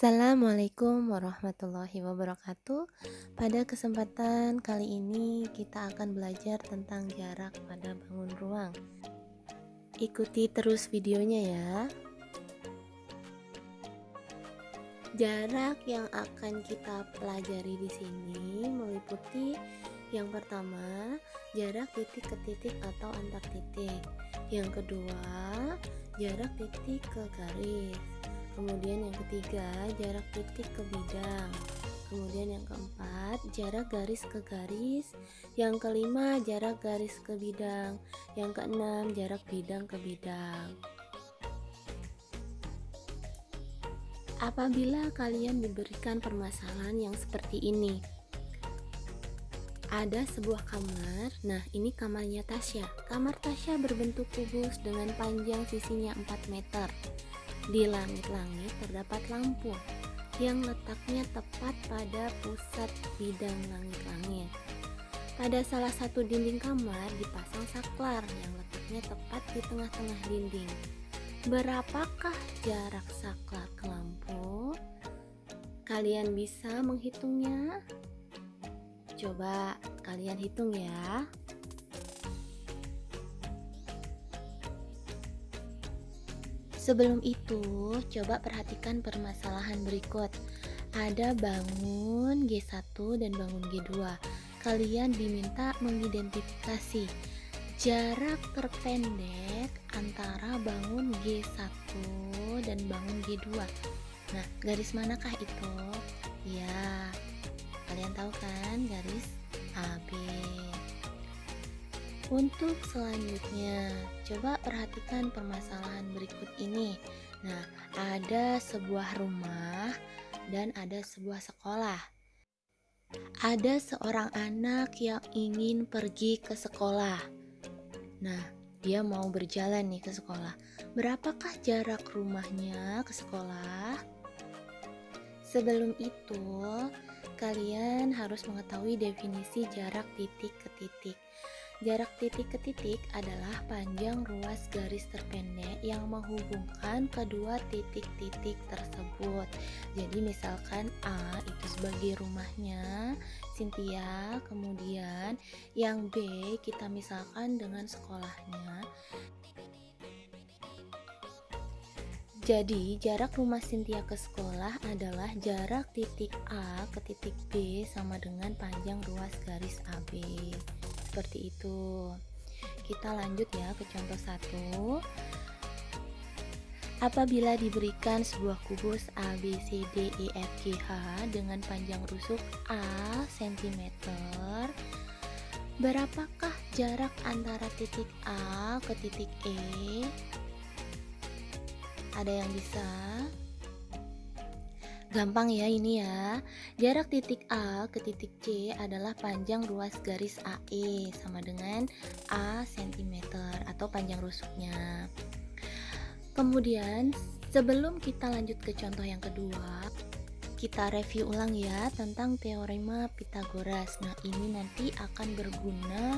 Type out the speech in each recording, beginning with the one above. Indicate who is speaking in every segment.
Speaker 1: Assalamualaikum warahmatullahi wabarakatuh. Pada kesempatan kali ini kita akan belajar tentang jarak pada bangun ruang. Ikuti terus videonya ya. Jarak yang akan kita pelajari di sini meliputi yang pertama, jarak titik ke titik atau antar titik. Yang kedua, jarak titik ke garis. Kemudian yang ketiga, jarak titik ke bidang. Kemudian yang keempat, jarak garis ke garis. Yang kelima, jarak garis ke bidang. Yang keenam, jarak bidang ke bidang. Apabila kalian diberikan permasalahan yang seperti ini, ada sebuah kamar. Nah, ini kamarnya Tasya. Kamar Tasya berbentuk kubus dengan panjang sisinya 4 meter. Di langit-langit terdapat lampu yang letaknya tepat pada pusat bidang langit-langit. Pada salah satu dinding kamar dipasang saklar yang letaknya tepat di tengah-tengah dinding. Berapakah jarak saklar ke lampu? Kalian bisa menghitungnya? Coba kalian hitung ya. Sebelum itu, coba perhatikan permasalahan berikut. Ada bangun G1 dan bangun G2. Kalian diminta mengidentifikasi jarak terpendek antara bangun G1 dan bangun G2. Nah, garis manakah itu? Ya, kalian tahu kan, garis AB. Untuk selanjutnya, coba perhatikan permasalahan berikut ini. Nah, ada sebuah rumah dan ada sebuah sekolah. Ada seorang anak yang ingin pergi ke sekolah. Nah, dia mau berjalan nih ke sekolah. Berapakah jarak rumahnya ke sekolah? Sebelum itu, kalian harus mengetahui definisi jarak titik ke titik. Jarak titik ke titik adalah panjang ruas garis terpendek yang menghubungkan kedua titik-titik tersebut. Jadi misalkan A itu sebagai rumahnya Cynthia, kemudian yang B kita misalkan dengan sekolahnya. Jadi jarak rumah Cynthia ke sekolah adalah jarak titik A ke titik B sama dengan panjang ruas garis AB. Seperti itu. Kita lanjut ya ke contoh 1. Apabila diberikan sebuah kubus A, B, C, D, E, F, G, H dengan panjang rusuk A cm, berapakah jarak antara titik A ke titik E? Ada yang bisa? Gampang ya ini ya. Jarak titik A ke titik C adalah panjang ruas garis AE sama dengan A cm atau panjang rusuknya. Kemudian sebelum kita lanjut ke contoh yang kedua, kita review ulang ya tentang teorema Pythagoras. Nah, ini nanti akan berguna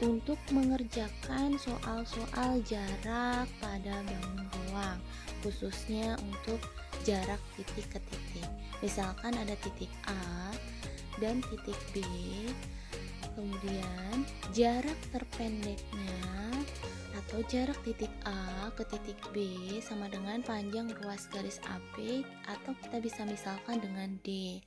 Speaker 1: untuk mengerjakan soal-soal jarak pada bangun ruang, khususnya untuk jarak titik ke titik. Misalkan ada titik A dan titik B, kemudian jarak terpendeknya atau jarak titik A ke titik B sama dengan panjang ruas garis AB atau kita bisa misalkan dengan D.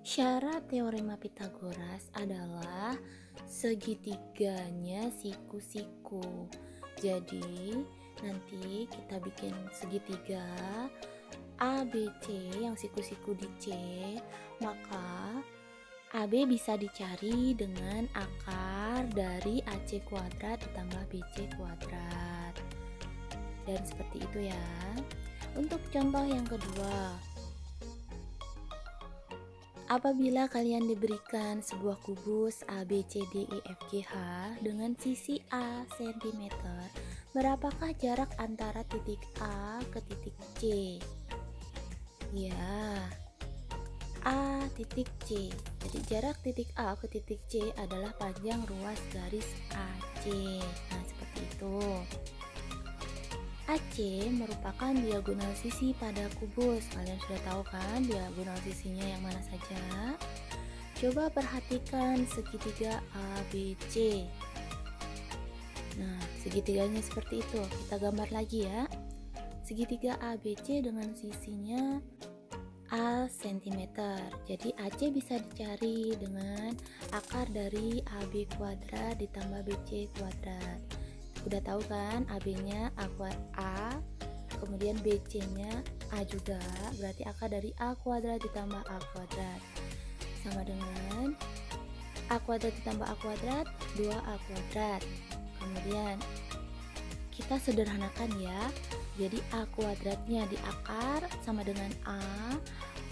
Speaker 1: Syarat teorema Pythagoras adalah segitiganya siku-siku. Jadi nanti kita bikin segitiga ABC yang siku-siku di C, maka AB bisa dicari dengan akar dari AC kuadrat ditambah BC kuadrat. Dan seperti itu ya. Untuk contoh yang kedua, apabila kalian diberikan sebuah kubus A, B, C, D, E, F, G, H dengan sisi A cm, berapakah jarak antara titik A ke titik C? Ya, A titik C. Jadi jarak titik A ke titik C adalah panjang ruas garis AC. Nah, seperti itu. AC merupakan diagonal sisi pada kubus. Kalian sudah tahu kan diagonal sisinya yang mana saja? Coba perhatikan segitiga ABC. Nah, segitiganya seperti itu. Kita gambar lagi ya. Segitiga ABC dengan sisinya A cm. Jadi AC bisa dicari dengan akar dari AB kuadrat ditambah BC kuadrat. Udah tahu kan, AB-nya A, kemudian BC-nya A juga. Berarti akar dari A kuadrat ditambah A kuadrat sama dengan A kuadrat ditambah A kuadrat 2A kuadrat. Kemudian kita sederhanakan ya. Jadi A kuadratnya di akar sama dengan A,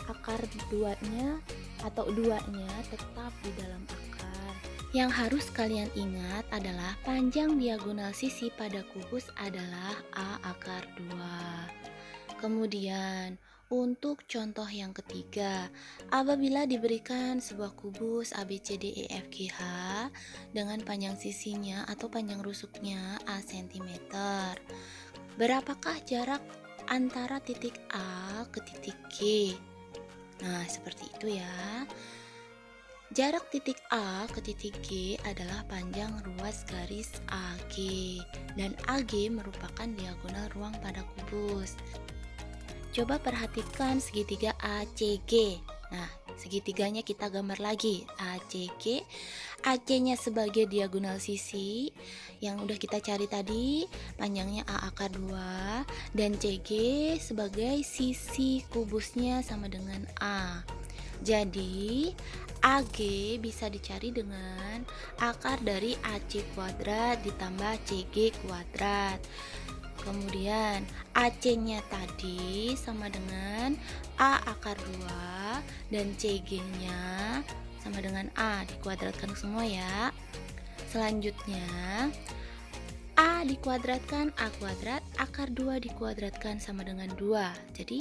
Speaker 1: akar 2-nya atau 2-nya tetap di dalam akar. Yang harus kalian ingat adalah panjang diagonal sisi pada kubus adalah A akar 2. Kemudian untuk contoh yang ketiga, apabila diberikan sebuah kubus ABCDEFGH dengan panjang sisinya atau panjang rusuknya A cm. Berapakah jarak antara titik A ke titik G? Nah, seperti itu ya. Jarak titik A ke titik G adalah panjang ruas garis AG, dan AG merupakan diagonal ruang pada kubus. Coba perhatikan segitiga ACG. Nah, segitiganya kita gambar lagi. ACG, AC-nya sebagai diagonal sisi yang udah kita cari tadi, panjangnya A akar 2, dan CG sebagai sisi kubusnya sama dengan A. Jadi AG bisa dicari dengan akar dari AC kuadrat ditambah CG kuadrat. Kemudian AC-nya tadi sama dengan A akar 2 dan CG-nya sama dengan A, dikuadratkan semua ya. Selanjutnya A dikuadratkan A kuadrat, akar 2 dikuadratkan sama dengan 2. Jadi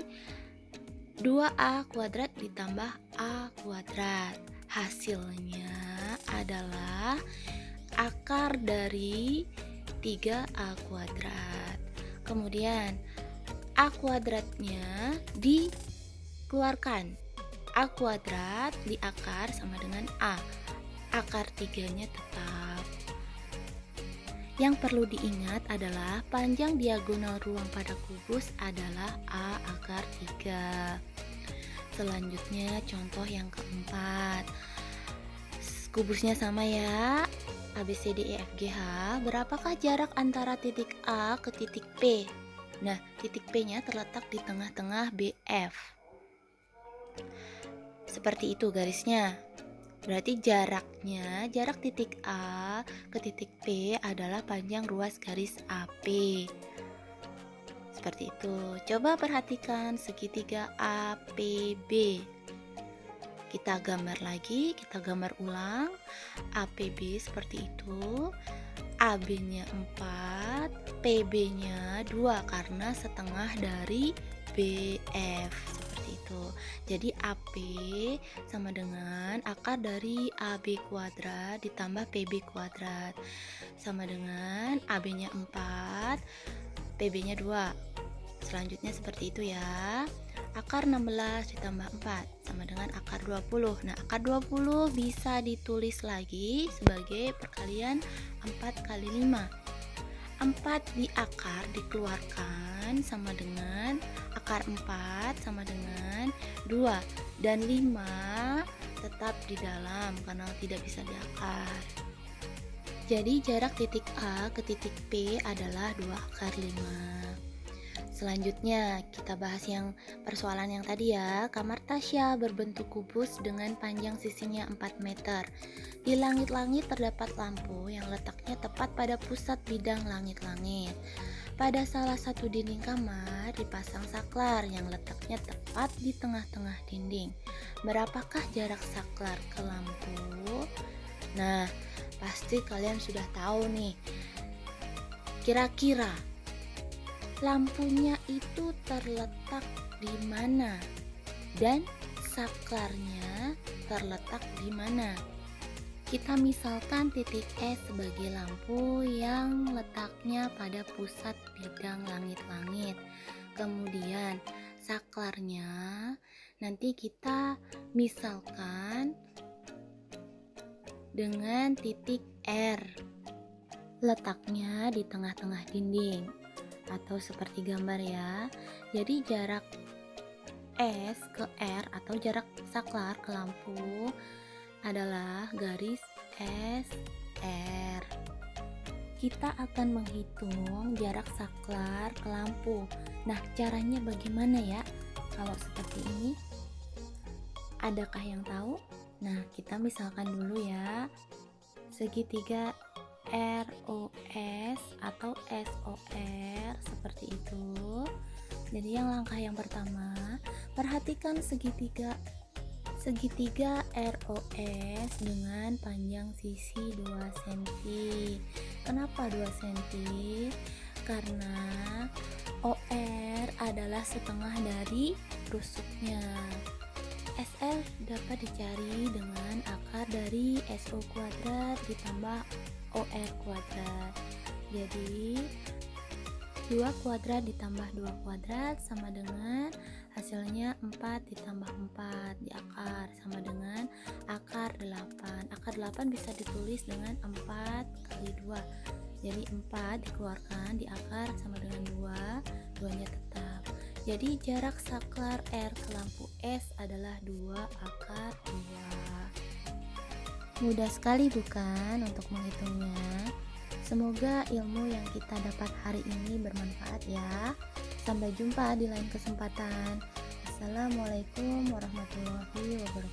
Speaker 1: 2A kuadrat ditambah A kuadrat. Hasilnya adalah akar dari 3A kuadrat. Kemudian A kuadratnya dikeluarkan. A kuadrat di akar sama dengan A. Akar 3-nya tetap. Yang perlu diingat adalah panjang diagonal ruang pada kubus adalah A akar 3. Selanjutnya contoh yang keempat. Kubusnya sama ya. ABCDEFGH. Berapakah jarak antara titik A ke titik P? Nah, titik P-nya terletak di tengah-tengah BF. Seperti itu garisnya. Berarti jarak titik A ke titik P adalah panjang ruas garis AP. Seperti itu. Coba perhatikan segitiga APB. Kita gambar lagi, kita gambar ulang. APB seperti itu. AB-nya 4, PB-nya 2 karena setengah dari BF. Seperti itu. Jadi AP sama dengan akar dari AB kuadrat ditambah PB kuadrat sama dengan AB-nya 4, PB-nya 2. Selanjutnya seperti itu ya. Akar 16 ditambah 4 sama dengan akar 20. Nah, akar 20 bisa ditulis lagi sebagai perkalian 4 kali 5. 4 di akar dikeluarkan sama dengan akar 4 sama dengan 2. Dan 5 tetap di dalam karena tidak bisa di akar. Jadi jarak titik A ke titik P adalah 2 akar 5. Selanjutnya kita bahas yang persoalan yang tadi ya. Kamar Tasya berbentuk kubus dengan panjang sisinya 4 meter. Di langit-langit terdapat lampu yang letaknya tepat pada pusat bidang langit-langit. Pada salah satu dinding kamar dipasang saklar yang letaknya tepat di tengah-tengah dinding. Berapakah jarak saklar ke lampu? Nah, pasti kalian sudah tahu nih. Kira-kira lampunya itu terletak di mana dan saklarnya terletak di mana? Kita misalkan titik E sebagai lampu yang letaknya pada pusat bidang langit-langit. Kemudian saklarnya nanti kita misalkan dengan titik R. Letaknya di tengah-tengah dinding atau seperti gambar ya. Jadi jarak S ke R atau jarak saklar ke lampu adalah garis SR. Kita akan menghitung jarak saklar ke lampu. Nah, caranya bagaimana ya? Kalau seperti ini, adakah yang tahu? Nah, kita misalkan dulu ya. Segitiga ROS atau SOR seperti itu. Jadi langkah yang pertama, perhatikan segitiga ROS dengan panjang sisi 2 cm. Kenapa 2 cm? Karena OR adalah setengah dari rusuknya. SL dapat dicari dengan akar dari SO kuadrat ditambah OR kuadrat. Jadi 2 kuadrat ditambah 2 kuadrat sama dengan hasilnya 4 ditambah 4 di akar sama dengan akar 8. Akar 8 bisa ditulis dengan 4 kali 2. Jadi 4 dikeluarkan di akar sama dengan 2, 2-nya tetap. Jadi jarak saklar R ke lampu S adalah 2 akar 2. Mudah sekali bukan untuk menghitungnya? Semoga ilmu yang kita dapat hari ini bermanfaat ya. Sampai jumpa di lain kesempatan. Assalamualaikum warahmatullahi wabarakatuh.